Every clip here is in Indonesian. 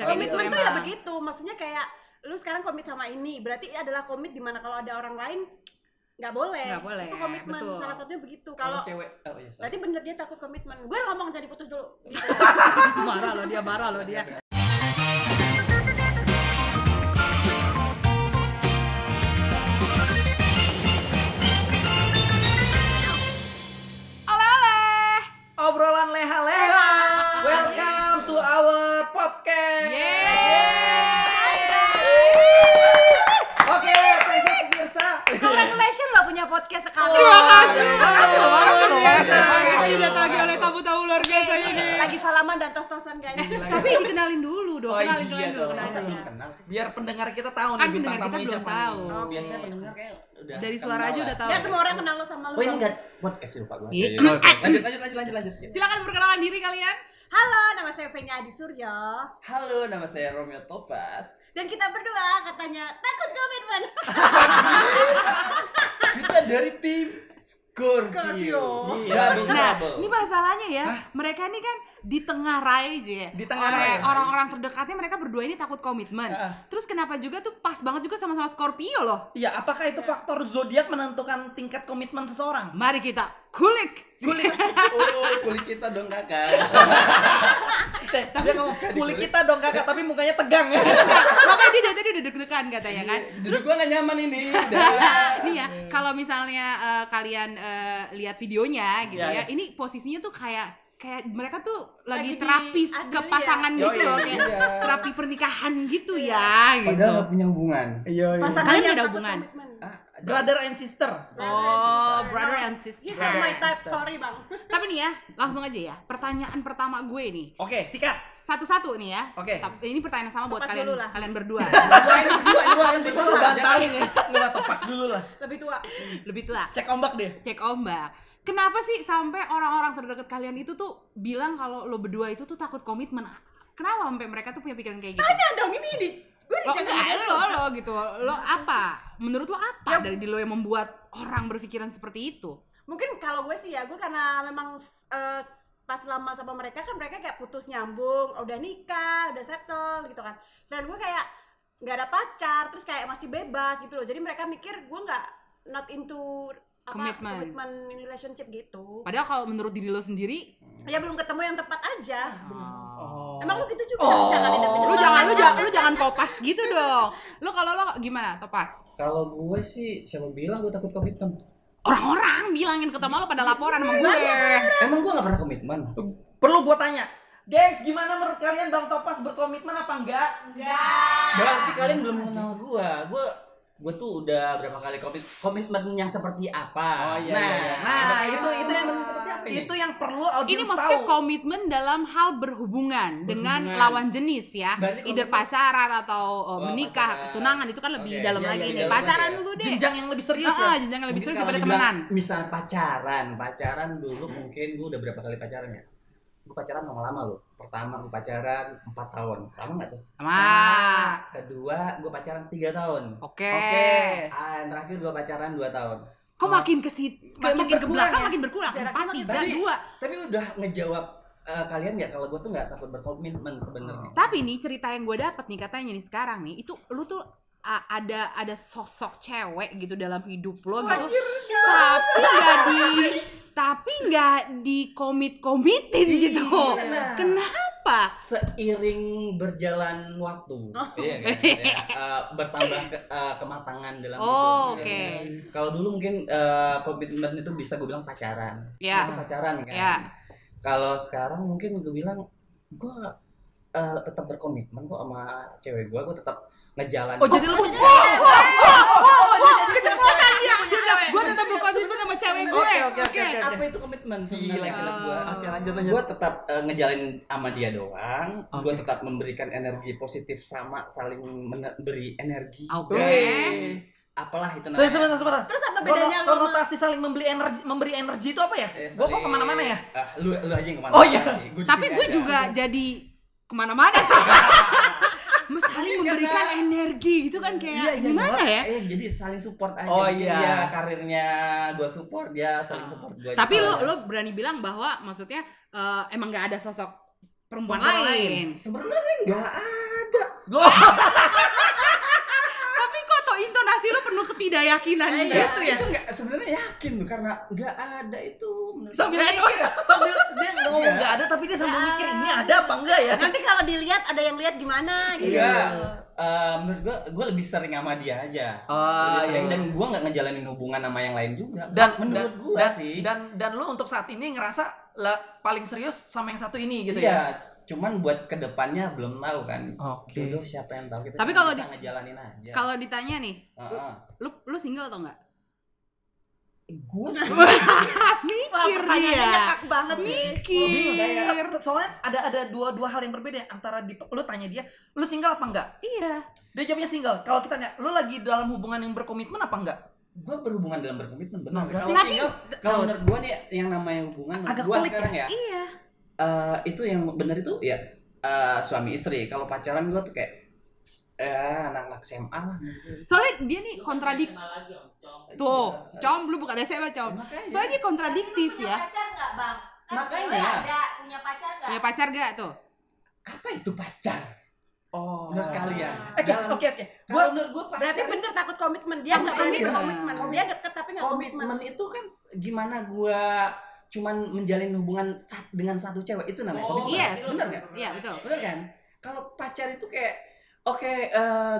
Bisa kayak gitu komitmen tuh ya emang. begitu, maksudnya kayak lu sekarang komit sama ini, berarti adalah komit dimana kalau ada orang lain nggak boleh. Itu komitmen, betul. salah satunya begitu. Kalau cewek, berarti bener dia takut komitmen. Gue ngomong jadi putus dulu. Gitu. Marah loh dia. Obrolan leha-leha. Welcome to our podcast. Oke, thank you pemirsa. Congratulations lo punya podcast sekarang. Terima kasih loh. Makasih Didatangi oleh tamu-tamu luar biasa ini. Lagi salaman dan tos-tosan guys. Tapi dikenalin dulu dong, kenalin dulu. Masa belum kenal sih? Biar pendengar kita tahu Kan nih bintang pendengar kita tamunya belum siapa tahu. nih. Oh, Biasanya pendengar kayak udah Dari suara kenal aja lah. udah tahu. Ya semua orang kenal lo sama lo. Oh ini Bang. enggak podcast sih lupa gue. Iya. Lanjut. Silakan perkenalan diri kalian. Halo, nama saya Fenya Adi Suryo. Halo, nama saya Romeo Topas. Dan kita berdua katanya takut komitmen. Kita dari tim Scorpio. Double Nah, trouble. ini masalahnya ya, mereka ini kan di tengah rai aja ya. Di tengah Oleh rai. orang-orang terdekatnya mereka berdua ini takut komitmen. Terus kenapa juga tuh pas banget juga sama-sama Scorpio loh. Iya, apakah itu faktor zodiak menentukan tingkat komitmen seseorang? Mari kita kulik. Oh, kulit kita dong kakak. Dia ngomong kulit kita dong kakak, tapi mukanya tegang. Makanya dia dari tadi udah deg-degan katanya kan. Terus gua gak nyaman ini. Nih ya, kalau misalnya kalian lihat videonya gitu Ya, ya, ini posisinya tuh kayak mereka tuh Lagi lagi di terapis adu ke ya. pasangan gitu Yoi, loh, kayak iya. terapi pernikahan gitu ya gitu. Padahal gak punya hubungan. Iya. Pasangan Kalian yang beda takut hubungan? komitmen. Brother and sister. Oh, brother and sister. Yes, my type sister. story bang. Tapi nih ya, langsung aja ya. Pertanyaan pertama gue nih. Oke, sikat. Satu-satu nih ya. Oke. Ini pertanyaan sama buat Topas kalian dulu lah. kalian berdua. Lu bantalin ya. Lu topas dulu lah. Lebih tua. Lebih tua. Cek ombak deh. Cek ombak. Kenapa sih sampai orang-orang terdekat kalian itu tuh bilang kalau lo berdua itu tuh takut komitmen? Kenapa sampai mereka tuh punya pikiran kayak gitu? Tanya dong ini di. Gue Lo dicek enggak, lo gitu. Lo apa? Menurut lo apa dari lo yang membuat orang berpikiran seperti itu? Mungkin kalau gue sih ya, gue karena memang pas lama sama mereka kan mereka kayak putus nyambung, udah nikah, udah settle gitu kan. Sedangkan gue kayak nggak ada pacar, terus kayak masih bebas gitu loh. Jadi mereka mikir gue nggak not into Komitmen. relationship gitu. Padahal kalau menurut diri lo sendiri, Ya belum ketemu yang tepat aja. Oh. Emang lu gitu juga? Jangan lu jangan kopas gitu dong. Lo kalau lo gimana, Topas? Kalau gue sih siapa bilang gue takut komitmen? Orang-orang bilangin ketemu lo pada laporan sama gue. Emang gue gak pernah komitmen? Perlu gua tanya. Gengs, gimana menurut kalian Bang Topas berkomitmen apa enggak? Berarti kalian belum mengenal gue tuh udah berapa kali komitmen yang seperti apa? Oh, iya, Nah, iya. nah itu yang seperti apa ini? Itu yang perlu Ini audiens maksudnya tahu. komitmen dalam hal berhubungan dengan Berhubungan. lawan jenis ya. Berarti Either komitmen- pacaran atau menikah, pacaran. tunangan itu kan lebih Oke, dalam iya, lagi iya, nih. dalam Pacaran lagi ya. dulu deh. Jenjang yang lebih serius ya. Jenjang yang lebih Mungkin serius kalau daripada dibilang, temenan. misal pacaran dulu mungkin gue udah berapa kali pacaran ya? Gue pacaran lama-lama loh. Pertama gue pacaran 4 tahun. Lama gak tuh? Sama. Kedua gue pacaran 3 tahun. Oke. Yang terakhir gue pacaran 2 tahun. Kok makin ke makin ke berkurang belakang ya? makin berkurang. Jaraknya 4, makin 3, 2. Tapi udah ngejawab kalian nggak kalau gue tuh nggak takut berkomitmen sebenarnya. Tapi nih cerita yang gue dapet nih katanya nih sekarang nih, itu lu tuh ada sosok cewek gitu dalam hidup lo gitu. Tapi nggak dikomit-komitin gitu. Nah, Kenapa? seiring berjalan waktu, iya kan? Bertambah kematangan dalam Oh, hidup. oke. Kalau dulu mungkin komitmen itu bisa gue bilang pacaran. Ya. Itu pacaran kan. Ya. Kalau sekarang mungkin gue bilang gue tetap berkomitmen kok sama cewek gue tetap ngejalan. Oh, jadi lu Keceplosan dia. Gue tetap berkomitmen sama cewek gue. Oke. Apa itu komitmen? Gila gila gua. Oke, lanjut. Gue tetap ngejalin sama dia doang. Gue Oke. tetap memberikan energi positif sama saling memberi energi. Oke. Apalah itu namanya. Sebentar. Terus apa bedanya lo? Konotasi saling memberi energi itu apa ya? Gua kok kemana-mana ya? Lu aja yang kemana? Oh, iya. Tapi gue juga jadi kemana-mana sih. Saling memberikan energi gitu kan kayak gimana ya? Jadi saling support aja. Oh, Mungkin iya. dia karirnya gue support, dia saling support gue. Tapi lo berani bilang bahwa maksudnya emang nggak ada sosok perempuan lain. sebenarnya nggak Tapi kok tuh intonasi lu penuh ketidakyakinan Iya, gitu ya. Itu nggak sebenarnya yakin tuh karena nggak ada itu. menurut Sambil gue. mikir, sambil dia ngomong Iya. nggak ada tapi dia sambil mikir ini ada apa enggak ya? Nanti kalau dilihat ada yang lihat gimana gitu. Iya. Menurut gue lebih sering sama dia aja. Oh, Lebih sering, iya. dan gue nggak ngejalanin hubungan sama yang lain juga. Dan menurut gue dan, sih. dan lu untuk saat ini ngerasa paling serius sama yang satu ini gitu Iya, ya? cuman buat kedepannya belum tahu kan. Oke. Jodoh siapa yang tahu, kita Tapi cuma kalau bisa ngejalanin aja. Kalau ditanya nih, Heeh. lu single atau enggak? Gue sih Wah, Mikir pertanyaannya dia. ngakak banget sih. Mikir. Soalnya ada dua hal yang berbeda antara lu tanya dia, lu single apa enggak? Iya. Dia jawabnya single. Kalau kita tanya, lu lagi dalam hubungan yang berkomitmen apa enggak? gue berhubungan dalam berkomitmen benar. Nah, berarti- Kalau Tapi- single, kalau menurut gue nih yang namanya hubungan menurut Agak gue pelik sekarang ya, Iya. itu yang benar itu ya suami istri. Kalau pacaran gue tuh kayak anak-anak SMA lah. Soalnya dia nih kontradik. Tuh, Iya. Com, lu bukan SMA, Com. Makanya. Soalnya dia kontradiktif Punya ya. pacar nggak bang? Kan Makanya. cewek ada punya pacar nggak? Punya pacar gak tuh? Apa itu pacar? Oh. Menurut kalian? Oke. Kalau menurut gue Berarti pacar bener takut komitmen. Dia nggak berani Iya. berkomitmen. Dia deket tapi nggak komitmen. komitmen itu kan gimana gue cuman menjalin hubungan dengan satu cewek itu namanya komitmen. Iya. Bener nggak? Iya, betul. Bener kan? Kalau pacar itu kayak oke,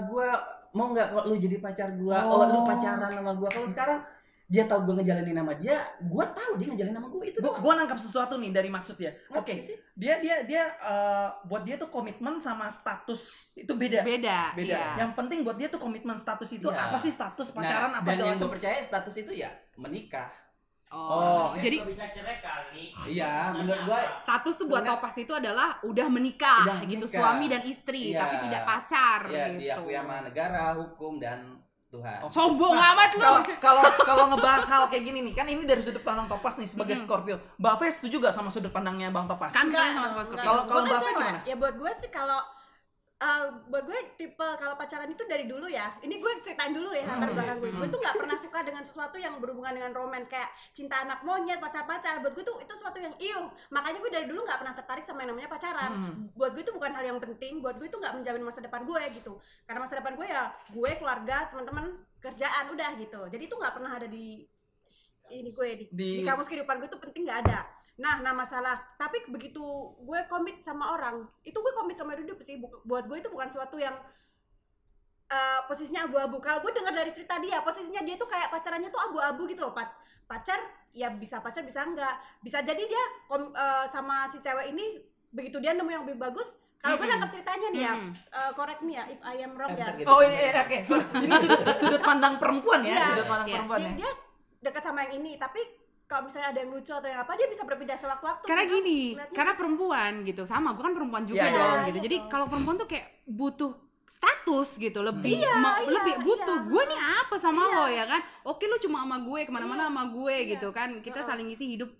gue mau nggak kalau lu jadi pacar gue, lu pacaran sama gue. Kalau sekarang dia tahu gue ngejalanin sama dia, gue tahu dia ngejalanin sama gue itu. Gua nangkap sesuatu nih dari maksudnya. Oke, Ngerti sih? dia buat dia tuh komitmen sama status itu beda. Beda. Beda. Iya. Yang penting buat dia tuh komitmen status itu Iya. apa sih status pacaran Nah, apa dan segala yang gue macam. percaya status itu ya menikah. Oh, jadi bisa cerai kali. Iya, menurut gue status tuh buat Sebenarnya- Topas itu adalah udah menikah Udah gitu, menikah. suami dan istri, Iya. tapi tidak pacar ya gitu. diakui sama negara, hukum dan Tuhan. Oh. Sombong Nah, amat lu. Kalau ngebahas hal kayak gini nih, kan ini dari sudut pandang Topas nih sebagai Scorpio. Mbak Fe setuju gak sama sudut pandangnya Bang Topas? Kan kalian Enggak, sama-sama enggak. Scorpio. Kalau Gua kan Mbak Fe cewek. gimana? Ya buat gue sih kalau buat gue tipe kalau pacaran itu dari dulu ya. Ini gue ceritain dulu ya latar belakang gue. Gue tuh nggak pernah suka dengan sesuatu yang berhubungan dengan romance kayak cinta anak monyet, pacar-pacar. Buat gue tuh itu sesuatu yang Makanya gue dari dulu nggak pernah tertarik sama yang namanya pacaran. Buat gue itu bukan hal yang penting. Buat gue itu nggak menjamin masa depan gue gitu. Karena masa depan gue ya gue, keluarga, teman-teman, kerjaan udah gitu. Jadi itu nggak pernah ada di ini gue di kamus kehidupan gue tuh penting nggak ada. Nah masalah, tapi begitu gue komit sama orang, itu gue komit sama hidup sih. Buat gue itu bukan suatu yang posisinya abu-abu. Kalau gue dengar dari cerita dia, posisinya dia tuh kayak pacarannya tuh abu-abu gitu loh. Pacar ya bisa pacar bisa enggak. Bisa jadi dia sama si cewek ini begitu dia nemu yang lebih bagus. Kalau gue nangkap ceritanya nih ya, correct me ya if I am wrong ya. Oh iya, oke. Sorry. Ini sudut pandang perempuan ya, Iya. sudut pandang Iya. perempuan ya. Dia dekat sama yang ini, tapi kalau misalnya ada yang lucu atau yang apa, dia bisa berpindah sewaktu-waktu. Karena sih, gini, ngeliatnya. karena perempuan gitu, sama gue kan perempuan juga Iya, dong iya, gitu. iya Jadi dong. kalau perempuan tuh kayak butuh status gitu, lebih Iya, lebih butuh iya. gue nih apa sama Iya. lo ya kan? Oke lu cuma sama gue kemana-mana sama gue Iya. gitu kan, kita Heeh. saling ngisi hidup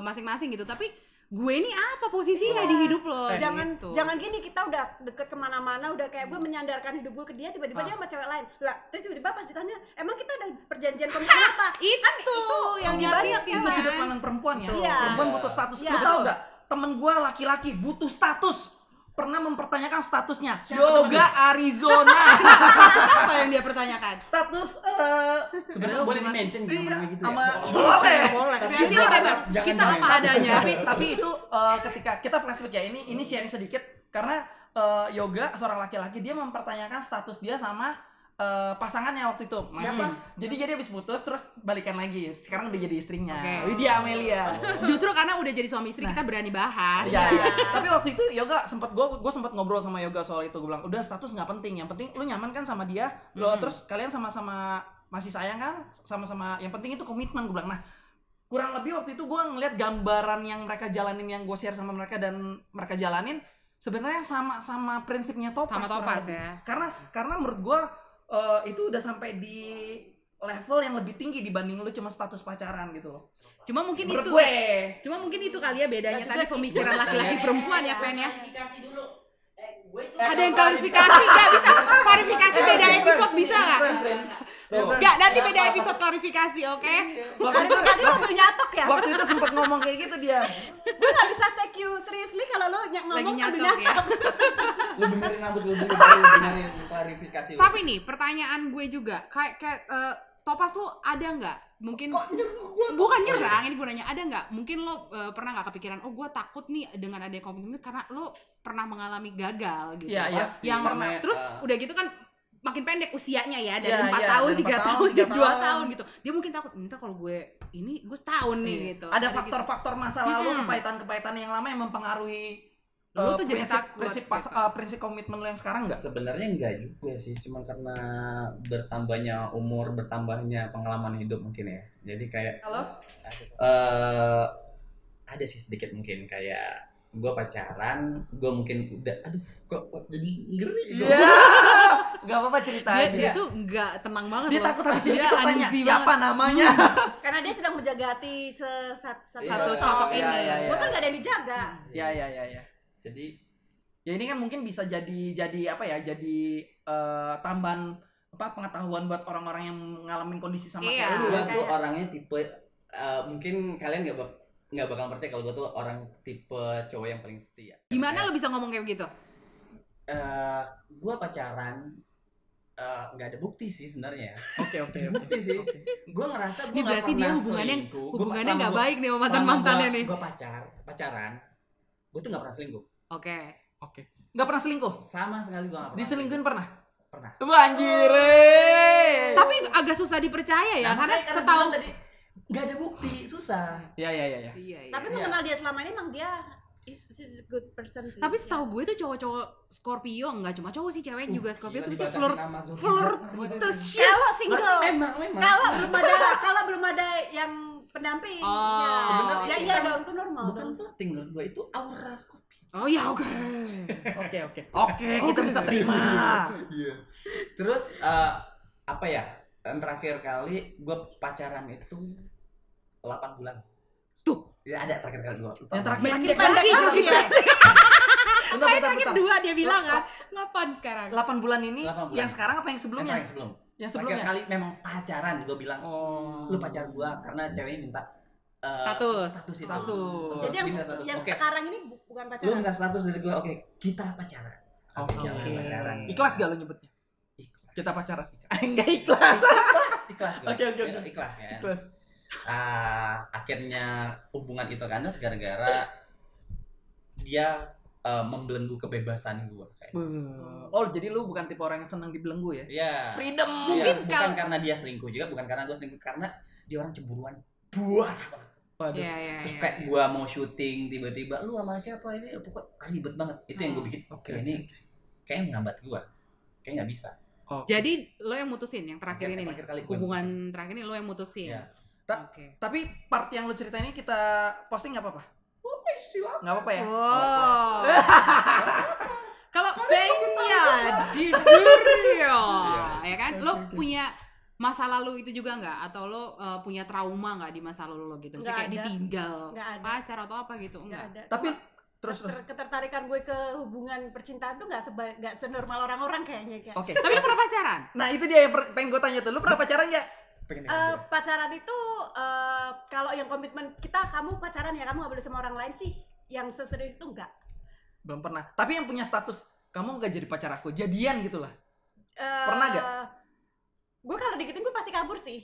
masing-masing gitu. Tapi gue nih apa posisinya di hidup lo? jangan gitu. jangan gini, kita udah deket kemana-mana, udah kayak gue menyandarkan hidup gue ke dia, tiba-tiba dia sama cewek lain lah, terus tiba-tiba pas ditanya emang kita ada perjanjian komitmen apa, itu yang banyak nyakitin Itu kan. sudut pandang perempuan ya. Iya. Perempuan butuh status. Iya. Lu tahu nggak? Temen gue laki-laki butuh status. Pernah mempertanyakan statusnya. Siapa Yoga Arizona. Apa yang dia pertanyakan? Status Sebenarnya boleh di-mention gitu, iya, namanya gitu ya? sama boleh. Di sini bebas, Jangan kita main. apa adanya. Tapi itu ketika kita flashback ya, ini sharing sedikit karena Yoga seorang laki-laki, dia mempertanyakan status dia sama pasangannya waktu itu. Jadi dia habis putus terus balikan lagi. Sekarang udah jadi istrinya. Oke. Widya Amelia. Justru karena udah jadi suami istri kita berani bahas. Iya. Tapi waktu itu Yoga gue sempat ngobrol sama Yoga soal itu. Gue bilang, udah status nggak penting. Yang penting lu nyaman kan sama dia. Lo terus kalian sama-sama masih sayang kan? Sama-sama. Yang penting itu komitmen. Gue bilang. Nah, kurang lebih waktu itu gue ngeliat gambaran yang mereka jalanin, yang gue share sama mereka dan mereka jalanin sebenarnya sama prinsipnya Topas. Sama kurang Topas lebih. ya. Karena menurut gue itu udah sampai di level yang lebih tinggi dibanding lu cuma status pacaran gitu loh. Cuma mungkin Menurut itu. gue. Cuma mungkin itu kali ya bedanya Nggak tadi juga sih. pemikiran laki-laki perempuan ya, Fen ya. Klarifikasi dulu. Gue tuh Ada yang klarifikasi nggak bisa? Klarifikasi beda episode bisa nggak? Enggak, nanti beda episode klarifikasi, oke? Waktu itu Klarifikasi sambil nyatok ya. waktu itu sempat ngomong kayak gitu dia. Gue nggak bisa take you seriously kalau lo ngomong Lagi sambil nyatok ya. nyatok. Lu benerin rambut lu dulu baru benerin klarifikasi lu. Tapi nih, pertanyaan gue juga, kayak Topas lu ada nggak? Mungkin kok nyerang gua? bukan nyerang, ini gue nanya, ada nggak? Mungkin lo pernah nggak kepikiran, oh gue takut nih dengan adanya komitmen karena lo pernah mengalami gagal gitu. Iya, iya. Pasti. Yang Karena, terus udah gitu kan makin pendek usianya ya, dari Iya, 4 iya, tahun, dari 3 4 tahun, 3 2 tahun. tahun gitu. Dia mungkin takut, minta kalau gue setahun nih Iya. gitu. Ada gitu. faktor-faktor masa lalu, kepahitan-kepahitan yang lama yang mempengaruhi Lu tuh jadi prinsip, takut prinsip, gitu. prinsip komitmen lu yang sekarang nggak? Sebenarnya enggak juga sih, cuma karena bertambahnya umur, bertambahnya pengalaman hidup mungkin ya. Jadi kayak Halo? ada sih sedikit mungkin kayak gue pacaran, gue mungkin udah kok jadi ngeri gitu. Iya. Gak apa-apa Dia, ceritain. dia tuh nggak tenang banget Dia loh. takut habis ini Dia kita tanya uneasy siapa banget. namanya. Karena dia sedang menjaga hati satu Iya. sosok Iya, ini. iya, iya. Gue kan gak ada yang dijaga. Ya. Jadi Ya ini kan mungkin bisa jadi apa ya? Jadi tambahan pengetahuan buat orang-orang yang ngalamin kondisi sama Iya. kayak lu. gue kayak- tuh orangnya tipe mungkin kalian nggak bakal percaya kalau gue tuh orang tipe cowok yang paling setia. Gimana lo bisa ngomong kayak begitu? Gue pacaran nggak ada bukti sih sebenarnya. Oke. Bukti sih. Gue ngerasa gue Ini berarti dia hubungannya nggak baik nih sama mantan-mantannya nih. Gue pacaran, gue tuh nggak pernah selingkuh. Oke. Gak pernah selingkuh? Sama sekali gue nggak pernah. Diselingkuhin pernah? Pernah. Anjir. Tapi agak susah dipercaya ya, karena makanya setahu gua tadi nggak ada bukti, susah. Ya. Iya, Tapi iya. mengenal dia selama ini emang dia is a good person sih. Tapi setahu gue tuh cowok-cowok Scorpio, nggak cuma cowok sih, cewek juga Scorpio tuh bisa Gila, flirtatious. kalau single, Memang. kalau belum ada yang pendamping, Oh. ya, Sebenarnya ya itu iya kan dong, itu normal. Bukan dong. flirting menurut gue, itu aura Scorpio. Oh ya, oke. Oke, kita bisa terima. Iya. Terus apa ya? Yang terakhir kali gue pacaran itu 8 bulan. Tuh. Ya ada terakhir kali gue. Yang terakhir Pendek pendek lagi lagi ya. bentar. Terakhir 2 dia bilang kan. 8 sekarang. 8 bulan ini 8 bulan. yang sekarang apa yang Yang sebelumnya? terakhir sebelum. Yang Terakhir sebelumnya. kali memang pacaran gue bilang. Oh. Lu pacar gue karena ceweknya minta Status. itu. Status. Oh, Jadi dia minta status. yang Oke. sekarang ini bukan Lu pacaran. minta status dari gue. Oke, kita pacaran. Oke. Pacaran. Ikhlas gak lo nyebutnya? Ikhlas. Kita pacaran. Enggak ikhlas. Ikhlas gue. Oke. Ikhlas ya. Ikhlas. Akhirnya hubungan itu kandas gara-gara dia membelenggu kebebasan gue kayak. Oh, jadi lu bukan tipe orang yang senang dibelenggu ya? Iya. Freedom. Iya, Mungkin bukan kalau- karena dia selingkuh juga, bukan karena gue selingkuh, karena dia orang cemburuan. Buah. Waduh. Iya. Terus kayak gue mau syuting tiba-tiba lu sama siapa ini pokoknya ribet banget. Itu yang gue bikin. Oke. Ini kayak menghambat gue. Kayak nggak bisa. Jadi lo yang mutusin yang terakhir ini nih. Terakhir kali gue Hubungan terakhir ini lo yang mutusin. Iya. Oke. Tapi part yang lu ceritain ini kita posting nggak apa-apa? Silakan. Nggak apa-apa ya? Oh. Kalau Fenya di Suryo, ya kan? Lo punya masa lalu itu juga nggak? Atau lo punya trauma nggak di masa lalu lo gitu? Misalnya Nggak kayak ada. ditinggal Nggak ada. pacar atau apa gitu? Nggak Enggak. ada. Tapi Cuma terus ketertarikan gue ke hubungan percintaan tuh nggak senormal orang-orang kayaknya kayak. oke. Tapi lo pernah pacaran? Nah, itu dia yang pengen gue tanya tuh. Lu pernah pacaran nggak? Pacaran itu kalau yang komitmen kita kamu pacaran ya kamu nggak boleh sama orang lain sih. Yang seserius itu enggak. Belum pernah. Tapi yang punya status kamu nggak jadi pacar aku, jadian gitu lah. Pernah nggak? Gue kalau dikitin gue pasti kabur sih.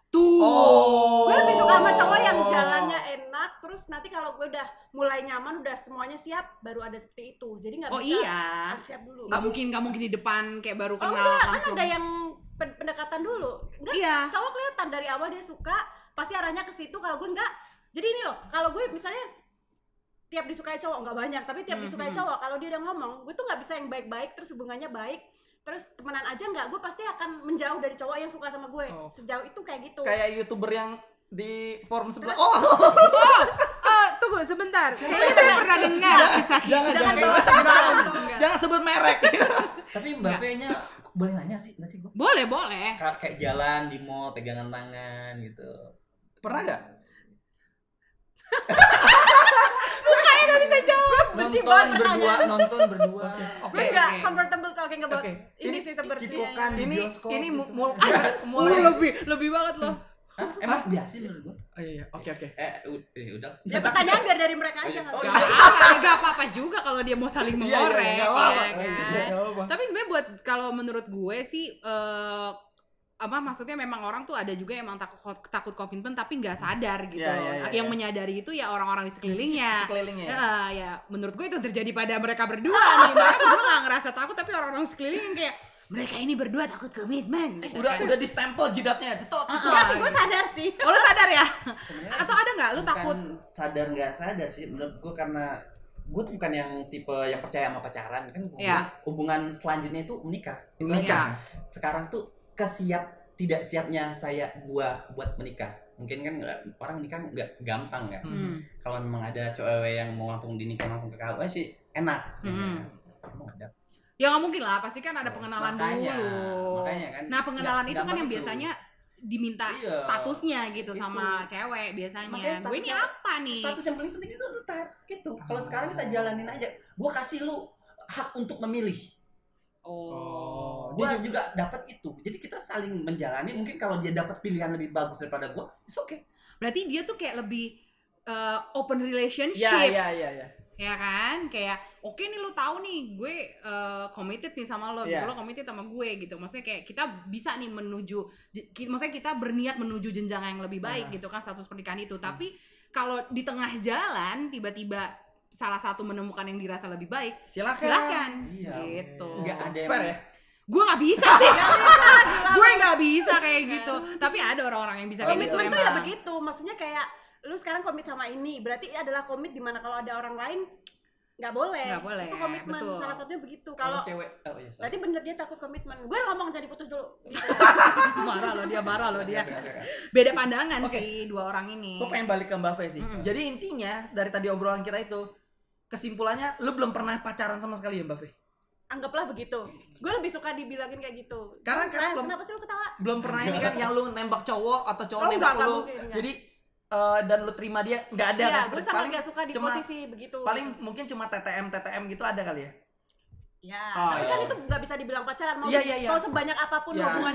Tuh. Gue lebih suka sama cowok yang jalannya enak, terus nanti kalau gue udah mulai nyaman, udah semuanya siap, baru ada seperti itu. Jadi nggak Oh bisa iya. harus siap dulu. Nggak mungkin di depan kayak baru Oh kenal enggak, kan langsung. ada yang pendekatan dulu. Enggak, Iya. cowok kelihatan dari awal dia suka, pasti arahnya ke situ. Kalau gue enggak, jadi ini loh, kalau gue misalnya tiap disukai cowok, enggak banyak, tapi tiap disukai cowok, kalau dia udah ngomong, gue tuh nggak bisa yang baik-baik, terus hubungannya baik, terus temenan aja enggak, gue pasti akan menjauh dari cowok yang suka sama gue. Oh. Sejauh itu kayak gitu. Kayak YouTuber yang di forum sebelah. Terus- Oh, Tunggu sebentar. Kayaknya saya pernah dengar kisah-kisah. jangan. Jangan sebut merek. Tapi Mbak P-nya boleh nanya sih, nggak sih gue? Boleh. Kayak jalan di mall, pegangan tangan gitu. Pernah nggak? nggak bisa jawab. Benci Nonton banget berdua, pertanyaan. nonton berdua. Oke. Gue nggak comfortable talking about Oke. ini sih seperti Cipokan di Ini bioskop. ini gitu. mulai lebih banget loh. Hah? Emang biasa menurut gua? Oh iya, oke. Udah. Ya pertanyaan biar dari mereka aja nggak Oh, sih? Gak apa-apa juga kalau dia mau saling Iya, mengorek, nggak apa-apa. ya Nggak kan? apa-apa. Tapi sebenarnya buat kalau menurut gue sih apa maksudnya memang orang tuh ada juga yang emang takut komitmen tapi nggak sadar gitu. Iya, Yang menyadari itu ya orang-orang di sekelilingnya. Sekelilingnya ya. Ya menurut gue itu terjadi pada mereka berdua nih. Mereka berdua nggak ngerasa takut tapi orang-orang sekeliling yang kayak mereka ini berdua takut komitmen. Gitu kan. Udah distempel jidatnya, cetot. Enggak sih, gue sadar sih. Oh, lo sadar ya? Sebenarnya Atau ada nggak lu bukan takut? sadar nggak sadar sih menurut gue, karena gue tuh bukan yang tipe yang percaya sama pacaran kan. Iya. Hubungan selanjutnya itu menikah. Menikah. Sekarang tuh tidak siapnya gua buat menikah. Mungkin kan orang nikah nggak gampang kan. Kalau memang ada cewek yang mau langsung dinikah langsung ke KUA sih enak. Emang ada. Ya nggak mungkin lah, pasti kan ada pengenalan Makanya dulu. kan. Nah pengenalan nggak itu kan segampang yang itu. biasanya diminta Iya. statusnya gitu Itu. sama cewek biasanya. Makanya Gue ini statusnya- apa nih? Status yang paling penting itu ntar gitu. Kalau sekarang kita jalanin aja. Gua kasih lu hak untuk memilih. Oh. Dia juga dapat itu. Jadi kita saling menjalani. Mungkin kalau dia dapat pilihan lebih bagus daripada gua, it's okay. Berarti dia tuh kayak lebih open relationship. Iya. Ya kan? Kayak oke nih lu tahu nih gue committed nih sama lo, gitu. Iya. Lo committed sama gue gitu. Maksudnya kayak kita bisa nih maksudnya kita berniat menuju jenjang yang lebih baik gitu kan, status pernikahan itu. Tapi kalau di tengah jalan tiba-tiba salah satu menemukan yang dirasa lebih baik, silakan. Iya. Gitu. Nggak ada yang Fair ya? Gue nggak bisa sih. Gue nggak bisa kayak gitu. Tapi ada orang-orang yang bisa kayak gitu Komitmen tuh ya emang. begitu, maksudnya kayak lu sekarang komit sama ini, berarti adalah komit dimana kalau ada orang lain nggak boleh. Nggak boleh, Itu komitmen, betul. salah satunya begitu. kalau Kalau cewek. Oh iya. sorry. berarti bener dia takut komitmen. Gue ngomong jadi putus dulu. Gitu. Marah loh dia. Oke. Beda pandangan Oke. sih dua orang ini. Gue pengen balik ke Mbak Fe sih. Mm. Jadi intinya dari tadi obrolan kita itu, kesimpulannya lu belum pernah pacaran sama sekali ya Mbak Fe? Anggaplah begitu. Gue lebih suka dibilangin kayak gitu. Karena Kenapa sih lu ketawa? belum pernah ini kan yang lu nembak cowok atau cowok Oh, nembak enggak lu. mungkin, enggak. Jadi dan lu terima dia nggak ada kan? Iya, gue seperti sangat paling gak suka di cuma- posisi begitu. paling mungkin cuma TTM gitu ada kali ya. Ya, Oh, tapi iya. kan itu nggak bisa dibilang pacaran. Mau, Iya. mau sebanyak apapun Iya. hubungan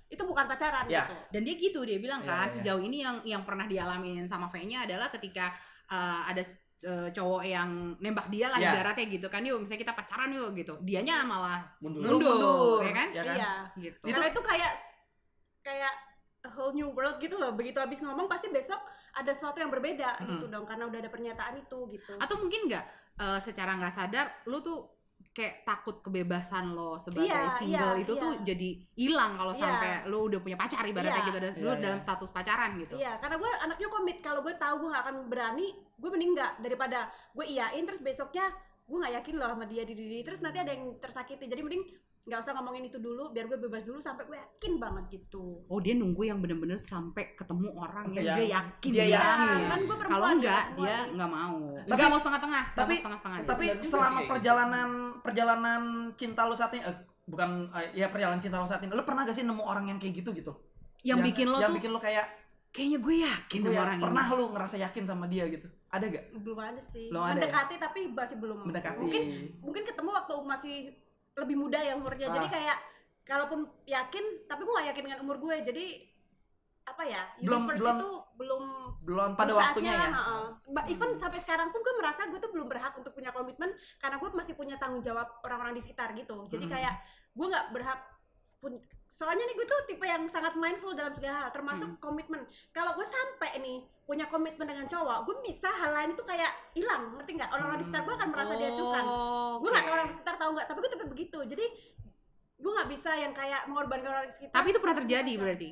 itu bukan pacaran Iya. gitu. Dan dia gitu, dia bilang kan Iya. sejauh ini yang pernah dialamin sama V-nya adalah ketika ada cowok yang nembak dia lah Iya. ibaratnya gitu kan, yuk misalnya kita pacaran yuk gitu, dianya malah Mundur. ya kan? Ya kan? Iya. Gitu. Karena itu kayak a whole new world gitu loh. Begitu habis ngomong pasti besok ada sesuatu yang berbeda gitu dong, karena udah ada pernyataan itu gitu. Atau mungkin nggak secara nggak sadar lu tuh kayak takut kebebasan lo sebagai Iya, single iya, itu iya. tuh jadi hilang kalau Iya. sampai lu udah punya pacar ibaratnya Iya. gitu, dan lu Iya, dalam iya. status pacaran gitu. Iya, karena gue anaknya komit. Kalau gue tahu gue gak akan berani, gue mending nggak daripada gue iyain terus besoknya gue nggak yakin loh sama dia di terus nanti ada yang tersakiti. Jadi mending nggak usah ngomongin itu dulu, biar gue bebas dulu sampai gue yakin banget gitu. Oh, dia nunggu yang bener-bener sampai ketemu orang yang Yang dia yakin. dia yakin. Ya, kan gue perempuan. Kalau ya, enggak, semua dia sih. nggak mau. Tapi- Enggak mau setengah-tengah, nggak tapi- mau setengah-setengah dia. Tapi Benar juga selama sih kayak perjalanan cinta lu saat ini ya perjalanan cinta lu saat ini, lu pernah gak sih nemu orang yang kayak gitu? yang bikin lo yang tuh bikin lu kayak kayaknya gue yakin sama orang pernah ini. lu ngerasa yakin sama dia gitu? Ada gak? Belum ada sih. Belum ada Mendekati tapi masih belum. Mendekati. Mungkin ketemu waktu masih lebih muda ya umurnya. Jadi Ah. kayak kalaupun yakin, tapi gue gak yakin dengan umur gue. Jadi apa ya? Belum- Universe belum- itu belum belum pada belum waktunya saatnya ya. lah, even sampai sekarang pun gue merasa gue tuh belum berhak untuk punya komitmen karena gue masih punya tanggung jawab orang-orang di sekitar gitu. Jadi kayak gue nggak berhak soalnya nih gue tuh tipe yang sangat mindful dalam segala hal, termasuk komitmen. Kalau gue sampai nih punya komitmen dengan cowok, gue bisa hal lain tuh kayak hilang, ngerti nggak? Orang-orang di sekitar gue akan merasa diacukan. Gue nggak tahu orang di sekitar tahu nggak, tapi gue tipe begitu. Jadi gue nggak bisa yang kayak mengorbankan orang di sekitar. Tapi itu pernah terjadi berarti.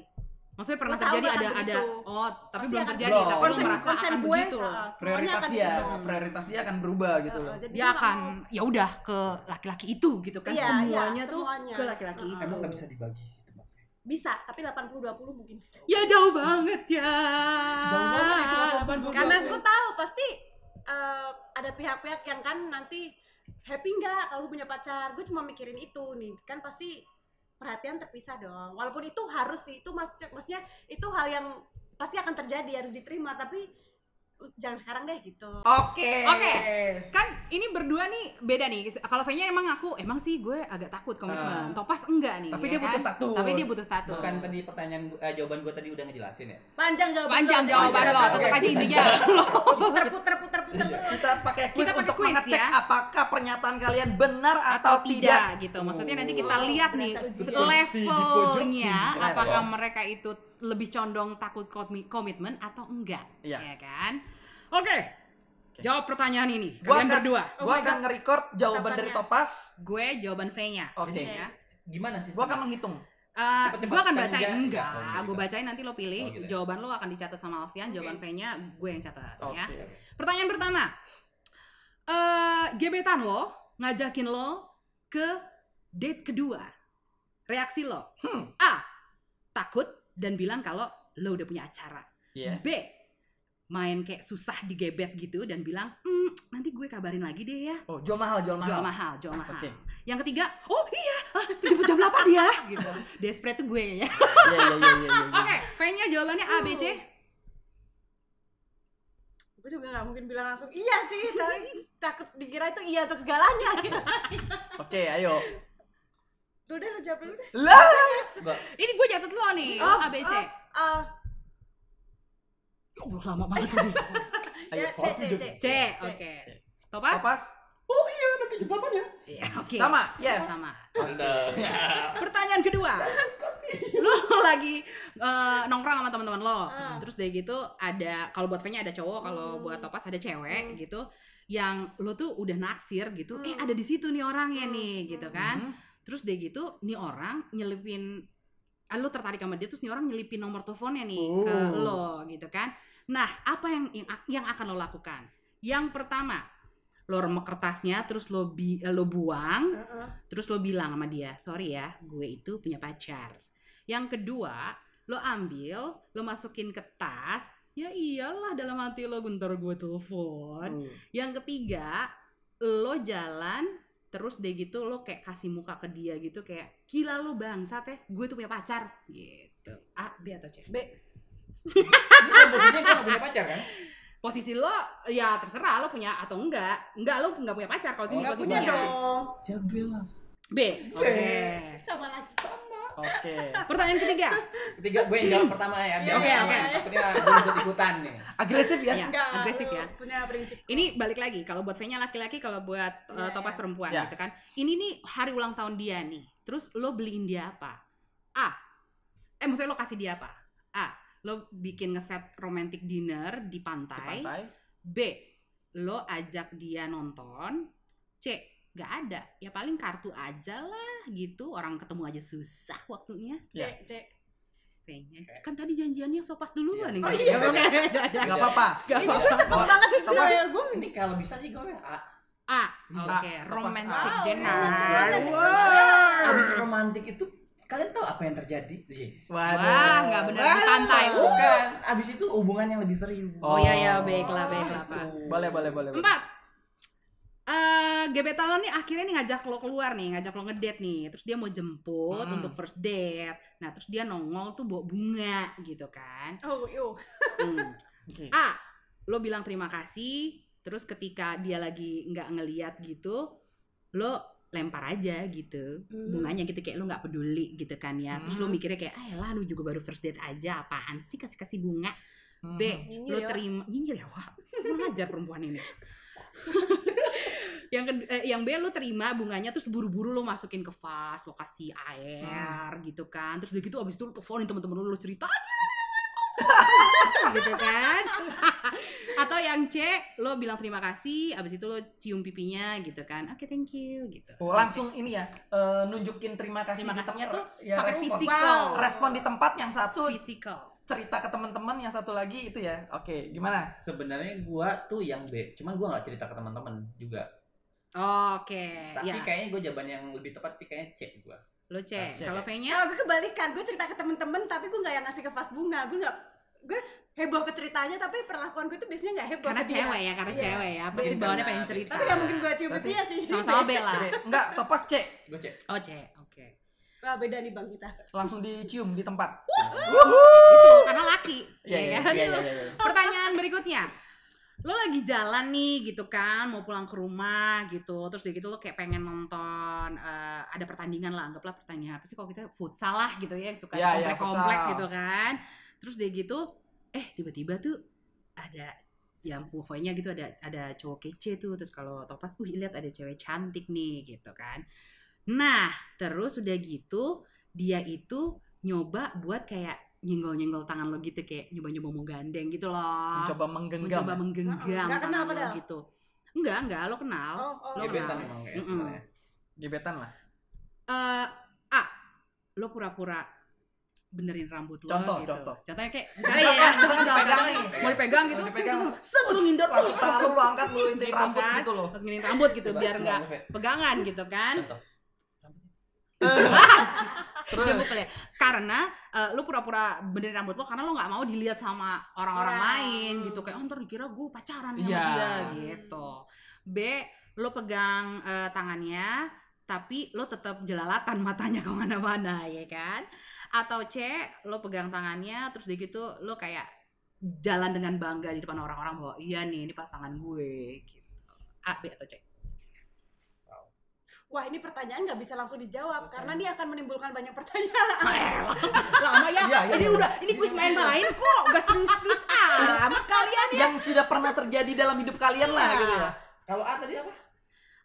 Maksudnya pernah Gua tahu terjadi bakal ada begitu. tapi Pasti belum akan terjadi, begitu. tapi lo Konsen- merasa akan gue, begitu loh. semuanya Prioritas akan dia, begitu. prioritas dia akan berubah gitu loh. Jadi Dia gua nggak akan mau. ya udah ke laki-laki itu gitu kan. Iya, Semuanya iya, tuh semuanya. ke laki-laki itu. Emang nggak bisa dibagi gitu, Mbak? Bisa, tapi 80-20 mungkin. Ya jauh banget ya. Jauh banget itu, 80. Karena gue tahu pasti ada pihak-pihak yang kan nanti happy nggak kalau punya pacar. Gue cuma mikirin itu nih, kan pasti perhatian terpisah dong. Walaupun itu harus sih, itu maksudnya itu hal yang pasti akan terjadi, harus diterima. Tapi jangan sekarang deh gitu. Oke. Kan ini berdua nih beda nih. Kalau V-nya emang sih gue agak takut komitmen. Topas enggak nih. Tapi ya dia butuh kan? status. Tapi dia butuh status. Bukan tadi pertanyaan jawaban gue tadi udah ngejelasin ya? Panjang jawaban. Panjang lo. jawaban lo, Oke, tetap aja oke. intinya Puter terus. Kita pakai quiz Kita pakai untuk quiz, mengecek ya. apakah pernyataan kalian benar atau tidak gitu. Maksudnya nanti kita Oh, lihat nih berasa levelnya Level. apakah mereka itu lebih condong takut komitmen atau enggak. Iya. Ya kan? Oke. Jawab pertanyaan ini. Gua Kalian akan- berdua. Oh Gua my akan God. nge-record jawaban dari Ucapannya. Topas. Gue jawaban V-nya. Oke. Ya. Gimana sih? Gua akan menghitung. Cepet-cepet Gue akan kan bacain enggak? Oh, gitu. gue bacain nanti lo pilih. Oh, gitu ya. Jawaban lo akan dicatat sama Alfian, jawaban V-nya gue yang catat ya. Oke. Pertanyaan pertama. Gebetan lo ngajakin lo ke date kedua. Reaksi lo. A. Takut dan bilang kalau lo udah punya acara. Iya. B. Main kayak susah digebet gitu dan bilang, nanti gue kabarin lagi deh ya. Oh, jual mahal. Jual mahal. Oke. Yang ketiga, oh iya, jemput jam 8 ya. Gitu. Desperate tuh gue kayaknya. Iya. Oke, V-nya jawabannya A, B, C. Gue juga gak mungkin bilang langsung iya sih, tapi takut dikira itu iya untuk segalanya. Oke, ayo. Lu deh, lu jawab dulu deh. Lah. Ini gue catat lo nih, A, B, C. Ya Allah, lama banget tadi. Ya, C. C, oke. Topas? Topas. Oh iya, nanti jam 8 ya? Iya, oke. Sama. Yes. Sama. Mantap. Pertanyaan kedua. Lo lagi nongkrong sama teman-teman lo. Terus dari gitu ada, kalau buat V-nya ada cowok, kalau buat Topas ada cewek gitu. Yang lo tuh udah naksir gitu. Ada di situ nih orangnya nih gitu kan. Terus dari gitu nih orang nyelipin, lo tertarik sama dia, terus nih orang nyelipin nomor teleponnya nih ke lo gitu kan. Nah, apa yang akan lo lakukan? Yang pertama, lo remek kertasnya, terus lo buang, terus lo bilang sama dia, sorry ya, gue itu punya pacar. Yang kedua, lo ambil, lo masukin ke tas, ya iyalah dalam hati lo, bentar gue telepon. Yang ketiga, lo jalan, terus deh gitu lo kayak kasih muka ke dia gitu, kayak gila lo bangsat ya, gue tuh punya pacar gitu. A, B atau C? B. Ini posisinya gue gak punya pacar kan? Posisi lo ya terserah lo punya atau enggak lo nggak punya pacar kalau sini Nggak posisinya. punya dong. Jabil lah. B. Oke. Sama lagi. Oke. Pertanyaan ketiga. Ketiga gue yang jawab pertama ya. biar Oke, aman. oke. Takutnya gue ikut-ikutan nih. Agresif ya? Iya, Enggak, agresif lu ya. punya prinsip. Ini balik lagi, kalau buat V-nya laki-laki, kalau buat Topas perempuan Iya. gitu kan. Ini nih hari ulang tahun dia nih. Terus lo beliin dia apa? A. Maksudnya lo kasih dia apa? A. Lo bikin ngeset romantic dinner di pantai. B. Lo ajak dia nonton. C. Gak ada. Ya paling kartu aja lah gitu. Orang ketemu aja susah waktunya. C. V-nya. Kan tadi janjiannya Topas duluan nih. Oh iya. Gak apa-apa. Gak Ini apa-apa. tuh cepet banget Topas. sebenarnya. Gue Ini kalau bisa sih gue yang A. A. Oke, Topas romantic A. dinner. Romantic Wow. Abis romantik itu kalian tahu apa yang terjadi? Wah, nggak benar di pantai. Bukan. Abis itu hubungan yang lebih serius. Oh iya ya, baiklah Pak. Boleh. 4. Gebetan lo nih akhirnya nih ngajak lo keluar nih, ngajak lo ngedate nih. Terus dia mau jemput untuk first date. Nah, terus dia nongol tuh bawa bunga gitu kan. Oh, yo. Oke. A. Lo bilang terima kasih. Terus ketika dia lagi nggak ngeliat gitu, lo lempar aja gitu bunganya gitu, kayak lo nggak peduli gitu kan ya. Terus lo mikirnya kayak lah lu juga baru first date aja, apaan sih kasih bunga. B. Nyinyir Lo ya, terima nyinyir ya, wah ngajar perempuan ini. Yang B, lo terima bunganya, terus buru-buru lo masukin ke vas, lo kasih air gitu kan. Terus udah gitu abis itu lo teleponin temen-temen lo ceritain gitu kan. Atau yang C, lo bilang terima kasih, abis itu lo cium pipinya gitu kan. Oke, thank you gitu. Langsung ini ya, nunjukin terima kasih. Terima di kasihnya tempat- tuh ya, pakai respon. physical. Respon di tempat yang satu, Physical. cerita ke teman-teman yang satu lagi itu ya. Oke, gimana? Sebenarnya gue tuh yang B. Cuman gue nggak cerita ke teman-teman juga. Oke, Tapi ya. kayaknya gue jawaban yang lebih tepat sih kayaknya C gue. Lo C. C. Kalau V-nya? Nah, gue kebalikan. Gue cerita ke temen-temen, tapi gue nggak yang ngasih ke vas bunga. Gue heboh ke ceritanya, tapi perlakuan gue tuh biasanya nggak heboh Karena ke dia. cewek ya, karena Iya. cewek ya. Pasti Biasanya. bawaannya pengen cerita. Tapi nggak mungkin gue cium Berarti pipinya sih. Sama-sama B lah. Enggak, Topas C. Gue C. Oh C, oke. Wah, beda nih bang kita. Langsung dicium di tempat. Itu karena laki, Iya, ya iya, kan? iya. Pertanyaan berikutnya. lo lagi jalan nih gitu kan, mau pulang ke rumah gitu, terus gitu lo kayak pengen nonton ada pertandingan lah, anggaplah pertandingan apa sih kalau kita futsal lah gitu ya, yang suka komplek-komplek gitu kan. Terus dia gitu, tiba-tiba tuh ada yang fotonya gitu, ada cowok kece tuh, terus kalau Topaz lihat ada cewek cantik nih gitu kan. Nah, terus udah gitu dia itu nyoba buat kayak nyenggol-nyenggol tangan lo gitu, kayak nyoba-nyoba mau gandeng gitu loh. Mencoba menggenggam Nggak kenal tangan lo padahal? gitu. Enggak, lo kenal. Lo Gebetan kenal. emang kayak sebenarnya. gebetan lah. Lo pura-pura benerin rambut lo Contoh. gitu. Contohnya kayak misalnya ya, contohnya mau dipegang gitu, Mau dipegang. terus set lo ngindar Langsung tangan lu angkat lu intin gitu rambut kan. gitu loh. Terus nginin rambut gitu Coba, biar coba, enggak Fe. pegangan gitu kan. Contoh. Terus Dia bukan ya. Karena lu pura-pura benerin rambut lo karena lo nggak mau dilihat sama orang-orang lain gitu, kayak ntar dikira gue pacaran sama dia gitu. B, lo pegang tangannya tapi lo tetap jelalatan matanya kemana-mana ya kan. Atau C, lo pegang tangannya terus dia gitu lo kayak jalan dengan bangga di depan orang-orang bahwa iya nih ini pasangan gue gitu. A, B atau C? Wah, ini pertanyaan nggak bisa langsung dijawab karena dia akan menimbulkan banyak pertanyaan. Lama ya. Iya, Ini udah kuis main-main kok, gak serius-serius amat kalian ya. yang sudah pernah terjadi dalam hidup kalian lah gitu ya. Kalau A tadi apa?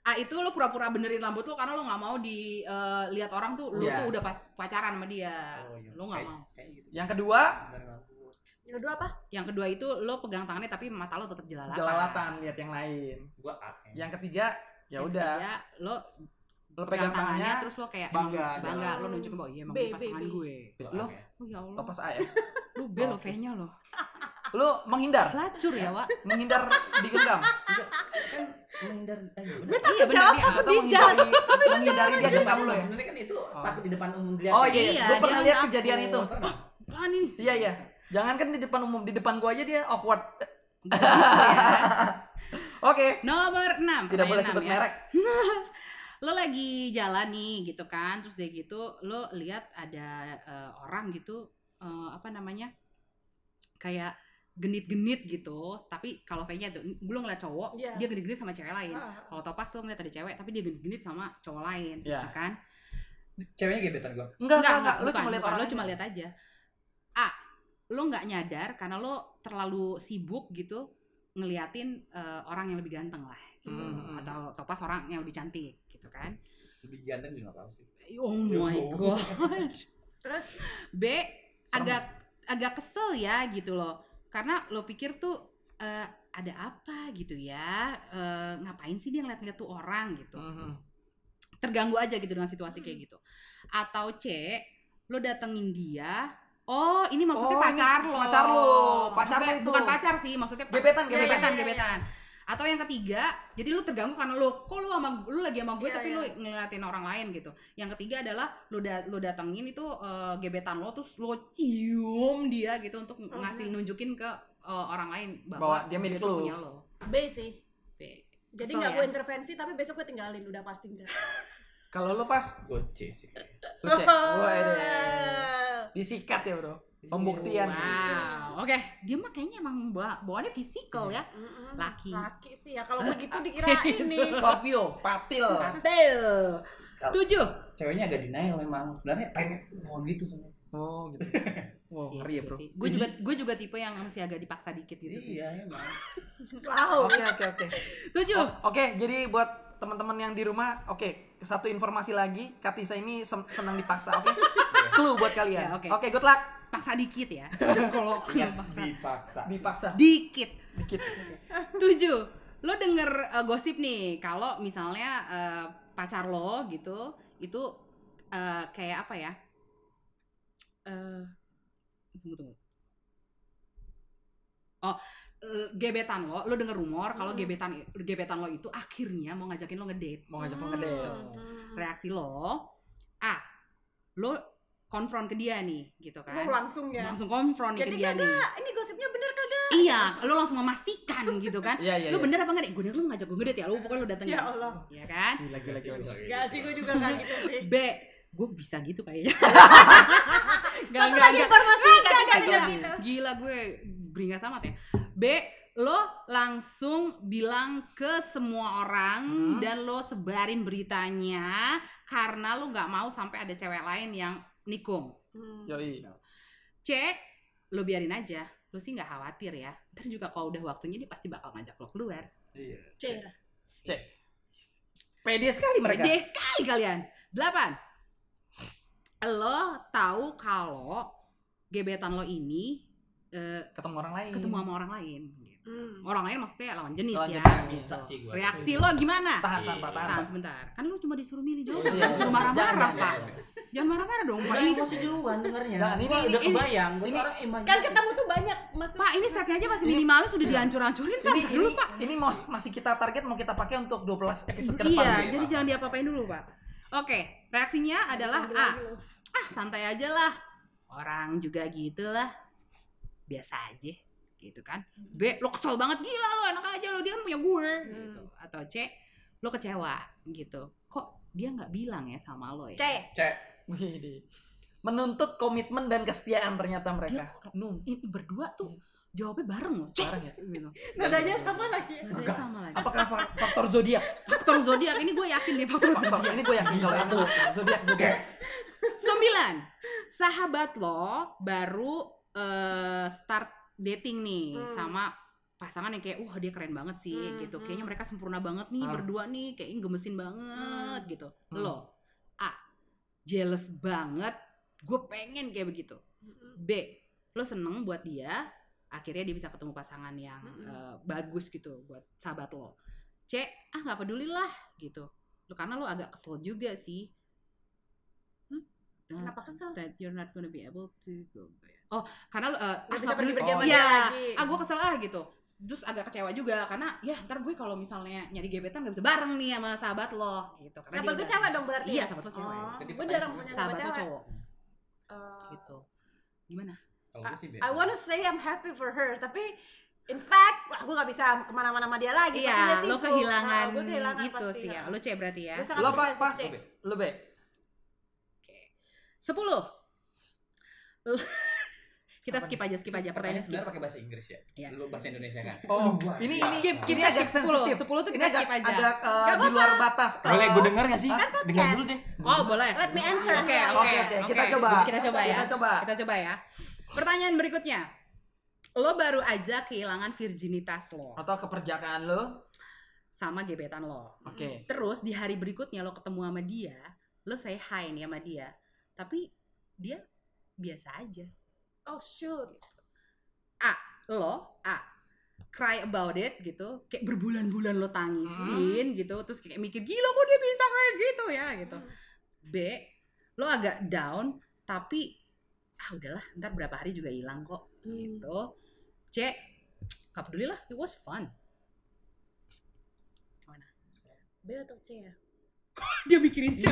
A itu lo pura-pura benerin rambut lo karena lo nggak mau dilihat orang tuh lo Iya. tuh udah pacaran sama dia. iya. Lo nggak mau. Kayak gitu. Yang kedua, Yang kedua apa? Yang kedua itu lo pegang tangannya tapi mata lo tetap jelalatan. jelalatan lihat yang lain. Gua A. kayaknya. Yang ketiga, ya Yang udah ketiga, lo lo pegang tangannya terus lo kayak bangga, bangga jalan. lo nunjukin bahwa iya emang B, ini pasangan B. gue. Gua A Lo? kayaknya. Oh ya Allah. Topaz A ya. Lo B lo V-nya lo. Lo menghindar, Pelacur ya, Wak. menghindar digenggam. Enggak, kan menghindari Iya Takut benar jawab, dia. takut Atau dijudge. menghindari dia genggam lo ya. Sebenarnya kan itu Oh. takut di depan umum dilihat. Oh Iya, iya, gue dia pernah lihat takut. kejadian itu. Pernah. Apaan ini? Iya. Jangan kan di depan umum, di depan gua aja dia awkward. Gitu ya. Oke, Nomor 6. tidak boleh sebut merek. Lo lagi jalan nih gitu kan, terus dari gitu lo lihat ada orang gitu kayak genit-genit gitu, tapi kalau kayaknya tuh belum ngeliat cowok, Iya. dia genit-genit sama cewek lain. Ah. Kalau Topaz tuh ngeliat ada cewek tapi dia genit-genit sama cowok lain Iya. gitu kan. Ceweknya gebetan gua. Enggak. Lo bukan, cuma lihat bukan. orang. Lo cuma lihat aja. A, lo nggak nyadar karena lo terlalu sibuk gitu ngeliatin orang yang lebih ganteng lah gitu, atau Topaz orang yang lebih cantik gitu kan. Lebih ganteng juga nggak tahu sih. Oh my god. Terus B, agak kesel ya gitu loh, karena lo pikir tuh ada apa gitu ya, ngapain sih dia ngeliat-ngeliat tuh orang gitu, terganggu aja gitu dengan situasi kayak gitu. Atau C, lo datengin dia, oh ini maksudnya Oh, ini pacar lo. pacar lo. Pacar Maksudnya lo itu. bukan pacar sih, maksudnya Gebetan. gebetan. Atau yang ketiga, jadi lu terganggu karena lu lagi sama gue Iya, tapi iya. lu ngeliatin orang lain gitu. Yang ketiga adalah lu datengin itu gebetan lo, terus lo cium dia gitu untuk ngasih nunjukin ke orang lain bahwa dia milik tuh lu. punya lo. B sih. B. Jadi Kesel nggak ya? gue intervensi tapi besok gue tinggalin udah pasti enggak. Kalau lo pas, Gua C sih. lo cek. Waduh. Disikat ya bro. Pembuktian. Wow. Oke, dia mah kayaknya emang bawaannya fisikal ya. Laki. Laki sih ya kalau begitu dikira ini. Scorpio, patil. Mantel. 7. Ceweknya agak denial memang. Sebenarnya pengen gitu sebenarnya. Oh gitu. Wow, ngeri ya bro. Gue juga tipe yang masih agak dipaksa dikit gitu sih. Iya emang. Wow. Oke. 7. Oke, jadi buat teman-teman yang di rumah, oke, satu informasi lagi, Katisa ini senang dipaksa, oke? Clue buat kalian. Ya, oke. Oke, good luck. Paksa dikit ya. Kalau Ingat paksa dipaksa. dikit. Dikit. 7. Lo denger gosip nih kalau misalnya pacar lo gitu itu kayak apa ya? Tunggu. Oh, gebetan lo denger rumor kalau gebetan lo itu akhirnya mau ngajakin lo ngedate. Mau ngajak lo ngedate. Reaksi lo, lo konfront ke dia nih, gitu kan? Lo langsung ya. Langsung konfront nih ke Jadi dia nih. kagak, ini gosipnya bener kagak? Iya, lo langsung memastikan gitu kan? Iya. Lu bener apa enggak nih? Gue denger lu ngajak gue ngedate ya, lu pokoknya lu datengin. Ya Allah. Iya kan? Gila. Gak sih, gue juga gak gitu sih. B, gue bisa gitu kayaknya. Satu lagi informasi, gak bisa Gila. gitu. Gila gue beringas amat ya. B, lo langsung bilang ke semua orang dan lo sebarin beritanya karena lo nggak mau sampai ada cewek lain yang nikung. Yoi. C, lo biarin aja. Lo sih nggak khawatir ya. Ntar juga kalau udah waktunya dia pasti bakal ngajak lo keluar. Iya. C. Pede sekali mereka. Pede sekali kalian. 8. Lo tahu kalau gebetan lo ini Ketemu orang lain. ketemu sama orang lain. Gitu. Orang lain maksudnya lawan jenis Lawan ya. jenis. Bisa sih gua. Reaksi lo gimana? Tahan, Iya. Tahan sebentar. Kan lo cuma disuruh milih Oh, jawaban. iya. Jangan suruh marah-marah, Jangan, Pak. jangan. Jangan marah-marah dong, Pak. Ini Ini emosi duluan dengernya. Jangan, Gua ini- udah ini- kebayang. Gua ini- orang imajinasi. Kan ketemu tuh banyak maksud. Pak, ini setnya aja masih minimalis sudah dihancur-hancurin, Pak. Ini Ntar dulu, Pak. ini masih kita target mau kita pakai untuk 12 episode ke depan. Iya, Pak. jadi jangan diapa-apain dulu, Pak. Oke, reaksinya adalah A. Santai aja lah. Orang juga gitu lah. Biasa aja, gitu kan. B, lo kesel banget, gila lo, enak aja lo, dia kan punya gue, gitu. Atau C, lo kecewa, gitu. Kok dia nggak bilang ya sama lo ya? Cek. Wih, menuntut komitmen dan kesetiaan ternyata mereka. Ini berdua tuh jawabnya bareng loh. C. Bareng ya? Gitu. Nadanya sama lagi. Nadanya sama lagi. Apakah faktor zodiak? Faktor zodiak ini gue yakin nih faktor Faktor zodiak. ini gue yakin kalau itu zodiak. 9. Sahabat lo baru start dating nih sama pasangan yang kayak dia keren banget sih gitu. Kayaknya mereka sempurna banget nih berdua nih, kayaknya gemesin banget gitu. Lo A, jealous banget, gue pengen kayak begitu. B, lo seneng buat dia, akhirnya dia bisa ketemu pasangan yang bagus gitu buat sahabat lo. C, nggak peduli lah gitu. Lo karena lo agak kesel juga sih. Kenapa kesel? That you're not gonna be able to go. Oh, karena Nggak bisa nggak peduli pergi sama iya, dia lagi. gue kesel gitu. Terus agak kecewa juga karena ya ntar gue kalau misalnya nyari gebetan nggak bisa bareng nih sama sahabat lo gitu. Karena Sahabat dia gue udah- cewek dong berarti. Iya, ya? sahabat lo cewek. Jadi Gue jarang punya Sahabat lo cewek. cowok gitu. Gimana? Kalau gue sih biasa. I wanna say I'm happy for her, tapi in fact, gue gak bisa kemana-mana sama dia lagi. Pasti dia Iya, lo sibuk. kehilangan Gue kehilangan itu pasti, sih ya. Lo C berarti ya. Gue sangat Lo bisa pas, sih. lo B. 10. Kita skip aja pertanyaan skip. Sebenarnya pakai bahasa Inggris ya. Iya. Lu bahasa Indonesia kan. Oh, ini Skip ini kita agak skip 10. sensitif. 10 tuh Ini kita agak skip aja. agak di luar batas. Boleh gue denger gak sih? Kan Dengar podcast. dulu deh. Oh, boleh. Let me answer. Oke. Kita coba. Kita coba ya. Kita coba. ya. Pertanyaan berikutnya. Lo baru aja kehilangan virginitas lo Atau keperjakaan lo. sama gebetan lo. Oke. Terus di hari berikutnya lo ketemu sama dia, lo say hi nih sama dia. Tapi dia biasa aja. Oh shoot. Lo cry about it gitu, kayak berbulan-bulan lo tangisin gitu, terus kayak mikir gila kok dia bisa kayak gitu ya gitu. B, lo agak down tapi udahlah ntar berapa hari juga hilang kok gitu. C, gak peduli lah, it was fun. Gimana? B atau C ya? Dia mikirin C.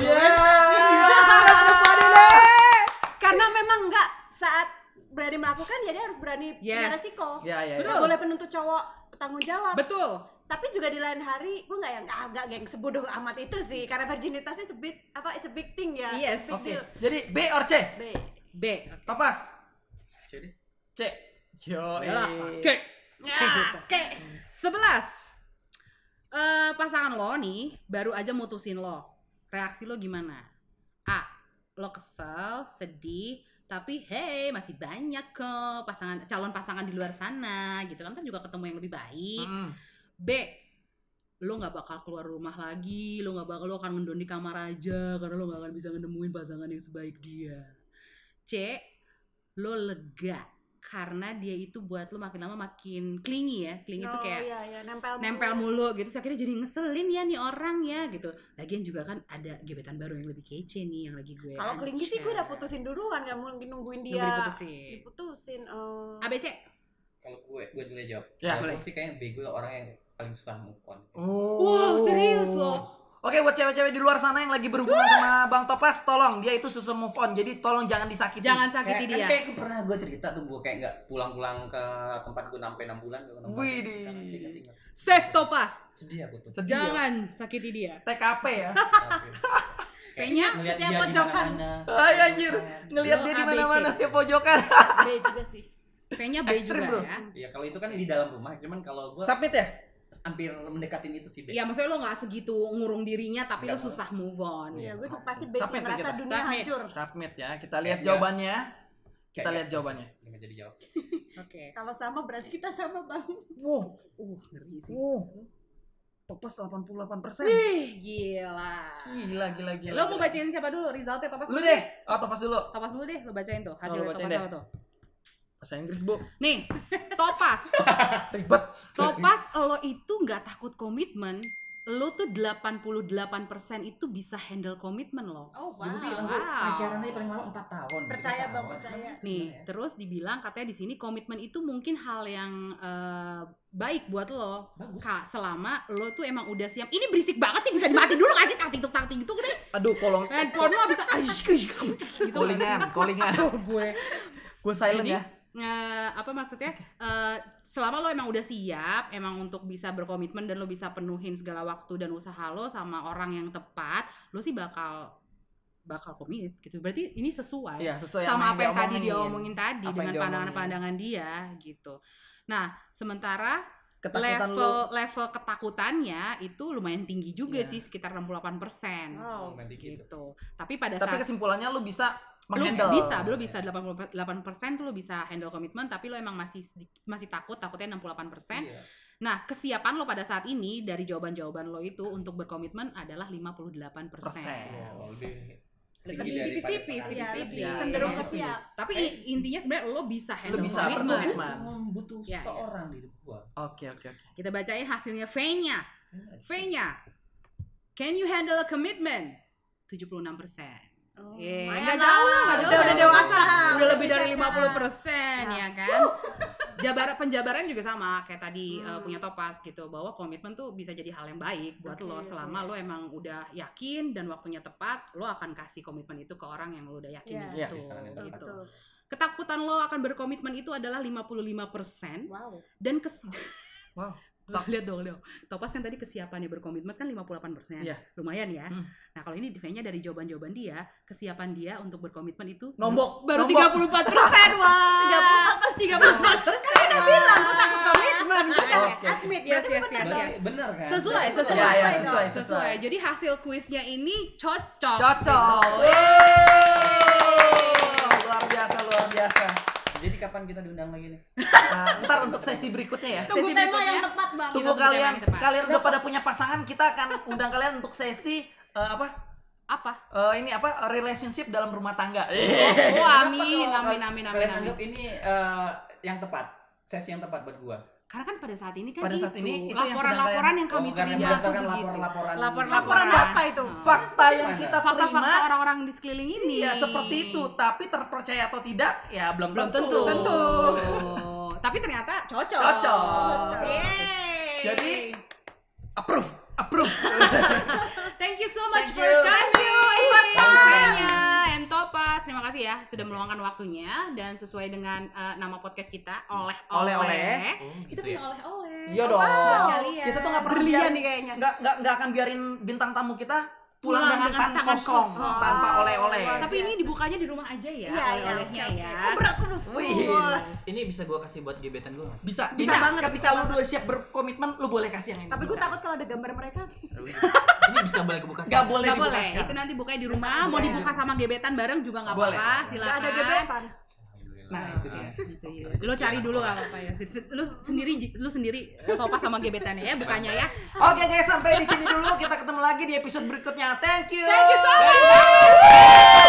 Karena memang enggak saat berani melakukan ya dia harus berani punya Yes. resiko. Ya. Nggak boleh penuntut cowok tanggung jawab. Betul. Tapi juga di lain hari gue nggak yang agak geng sebodoh amat itu sih karena virginitasnya it's a big thing ya. Yes. Big Oke. deal. Jadi B or C? B. B. Topas. Jadi C. Yo. Oke. Oke. 11. Pasangan lo nih baru aja mutusin lo. Reaksi lo gimana? A. Lo kesel, sedih, tapi hey masih banyak kok calon pasangan di luar sana gitu kan juga ketemu yang lebih baik. B. Lo nggak bakal keluar rumah lagi, lo akan mendon di kamar aja karena lo nggak akan bisa nemuin pasangan yang sebaik dia. C. Lo lega karena dia itu buat lo makin lama makin clingy ya. Clingy itu kayak iya, nempel mulu gitu. Terus akhirnya jadi ngeselin ya nih orang ya gitu. Lagian juga kan ada gebetan baru yang lebih kece nih yang lagi gue Kalau kelingi sih gue udah putusin duluan, gak mungkin nungguin dia diputusin. ABC. kalau gue dulu jawab. Ya, Kalau boleh. gue sih kayaknya bego orang yang paling susah move on. Wow, serius loh. Oke, buat cewek-cewek di luar sana yang lagi berhubungan sama Bang Topas, tolong dia itu susah move on. Jadi tolong jangan disakiti. Jangan sakiti dia. Kayak gue pernah gue cerita tuh gue kayak nggak pulang-pulang ke tempat gue sampai 6 bulan gue nempel. Widih. Karena ingat-ingat. Save Topas. Sedih aku tuh. Sedih. Jangan sakiti dia. TKP ya. Kayaknya ngeliat setiap dia di pojokan. mana-mana. Ay anjir, ngelihat Lo dia di ABC. mana-mana setiap pojokan. B juga sih. V-nya B Ekstrim, juga bro. ya. Iya, kalau itu kan di dalam rumah, cuman kalau gua Submit ya? hampir mendekatin itu sih. Iya, maksudnya lo nggak segitu ngurung dirinya tapi lo Nggak. susah move on. Iya, gue tuh pasti Submit basic merasa kita. dunia Submit. hancur. Submit ya. Kita lihat Kayak jawabannya. Kita Kayak- lihat jawabannya. Nggak jadi jawab. Oke. Kalau sama berarti kita sama bang. Wow. Ngeri sih. Topas 88%. Wih, gila. Gila. Lo mau bacain siapa dulu? Resultnya Topas Lu deh. Oh, Topas dulu. Topas dulu deh, lo bacain tuh. Hasilnya lo bacain Topas deh. apa tuh? Bahasa Inggris, Bu. Nih, Topas. Ribet. Topas lo itu nggak takut komitmen. Lo tuh 88% itu bisa handle komitmen lo. Oh Gua bilang gua pacaran aja paling lama 4 tahun. Percaya, 3 Bang, tahun. percaya. Nih, terus dibilang katanya di sini komitmen itu mungkin hal yang baik buat lo. Bagus. Kak, selama lo tuh emang udah siap. Ini berisik banget sih, bisa dimati dulu gak sih? Taktik gitu deh. Aduh, kolong. Handphone lo bisa gitu. Callingan. So, gue Gue silent Jadi, ya. apa maksudnya? Selama lo emang udah siap, emang untuk bisa berkomitmen dan lo bisa penuhin segala waktu dan usaha lo sama orang yang tepat, lo sih bakal komit gitu. Berarti ini sesuai Iya, sesuai sama apa yang tadi dia dia omongin tadi Apa yang dengan dia pandangan-pandangan dia gitu. Nah, sementara Ketakutan lu. level ketakutannya itu lumayan tinggi juga Iya. sih, sekitar 68%. Wow. Gitu. Tapi pada Tapi saat kesimpulannya lu bisa lu menghandle. bisa 88% tuh lu bisa handle komitmen, tapi lo emang masih takutnya 68%. Iya. Nah, kesiapan lo pada saat ini dari jawaban-jawaban lo itu untuk berkomitmen adalah 58%. Oh, lebih Lebih tinggi daripada tipis-tipis, setengah. Iya, tipis-tipis. lebih cenderung Iya. ke siap. Tapi intinya sebenarnya lo bisa handle bisa komitmen. berkomitmen. Butuh Ya, ya. seorang di hidup gua. Oke. Kita bacain hasilnya V-nya. V-nya. Can you handle a commitment? 76%. Oh, Nggak lumayan jauh lah, lah. nggak jauh. Udah dewasa. Udah lebih dari bisa 50% Nah. ya kan. Penjabaran juga sama kayak tadi punya Topas gitu, bahwa komitmen tuh bisa jadi hal yang baik buat Oke, lo selama lo emang udah yakin dan waktunya tepat, lo akan kasih komitmen itu ke orang yang lo udah yakin Iya. gitu. Yes. Gitu. Betul. Ketakutan lo akan berkomitmen itu adalah 55% Wow. dan Wow. Lihat dong. Topas kan tadi kesiapannya berkomitmen kan 58%. Iya. Lumayan ya. Hmm. Nah, kalau ini V-nya dari jawaban-jawaban dia, kesiapan dia untuk berkomitmen itu Nombok. baru Nombok. 34%. Wah. 34%. Kan udah bilang gue takut komitmen. Oke. Admit. Yes. Berarti benar kan? Sesuai. Iya, sesuai. Jadi hasil kuisnya ini cocok. Cocok. Gitu. Luar biasa. Jadi kapan kita diundang lagi nih? Ntar untuk sesi berikutnya ya. Tunggu Sesi tema berikutnya. yang tepat, Bang. Tunggu Kita kalian tunggu tema yang tepat. udah pada punya pasangan, kita akan undang kalian untuk sesi Apa? relationship dalam rumah tangga. Oh, amin. Kalian anggap ini yang tepat, sesi yang tepat buat gua. Karena kan pada saat ini kan Pada saat ini, itu yang laporan-laporan yang Oh, kami bukan terima yang tuh kan begitu. laporan-laporan. Laporan apa itu? Fakta yang kita Fakta-fakta terima orang-orang di sekeliling ini. iya seperti itu, tapi terpercaya atau tidak ya belum Tentu. tentu. Tapi ternyata cocok. Cocok. Yeay. Jadi approve. Thank you so much Thank for you. coming. Sama-sama. And Topas, terima kasih ya sudah meluangkan waktunya dan sesuai dengan nama podcast kita oleh-oleh. Kita punya oleh-oleh. Iya dong. Kalian. Kita tuh nggak pernah Berlian biarin- nih kayaknya. nggak akan biarin bintang tamu kita pulang Pulang dengan dengan tangan tangan kosong, kosong. tanpa oleh-oleh. Wah, Tapi ini dibukanya di rumah aja ya, Iya, oleh-olehnya oke, ya. oke. Oh, berat tuh. Wih. Wah. Ini bisa gua kasih buat gebetan gua. Bisa Bisa banget, ketika bisa lu udah siap berkomitmen, lu boleh kasih yang ini. Tapi gue Bisa. takut kalau ada gambar mereka. Ini bisa boleh kebuka. Nggak boleh Nggak dibuka boleh, sekarang. itu nanti bukanya di rumah, mau dibuka sama gebetan bareng juga nggak Boleh. apa-apa, Gak silakan. ada gebetan. Nah, itu dia. Gitu, ya. Lo cari dulu nggak apa-apa ya. Lu sendiri Topas sama gebetannya ya, bukannya ya. Oke guys, sampai di sini dulu. Kita ketemu lagi di episode berikutnya. Thank you. Thank you so much.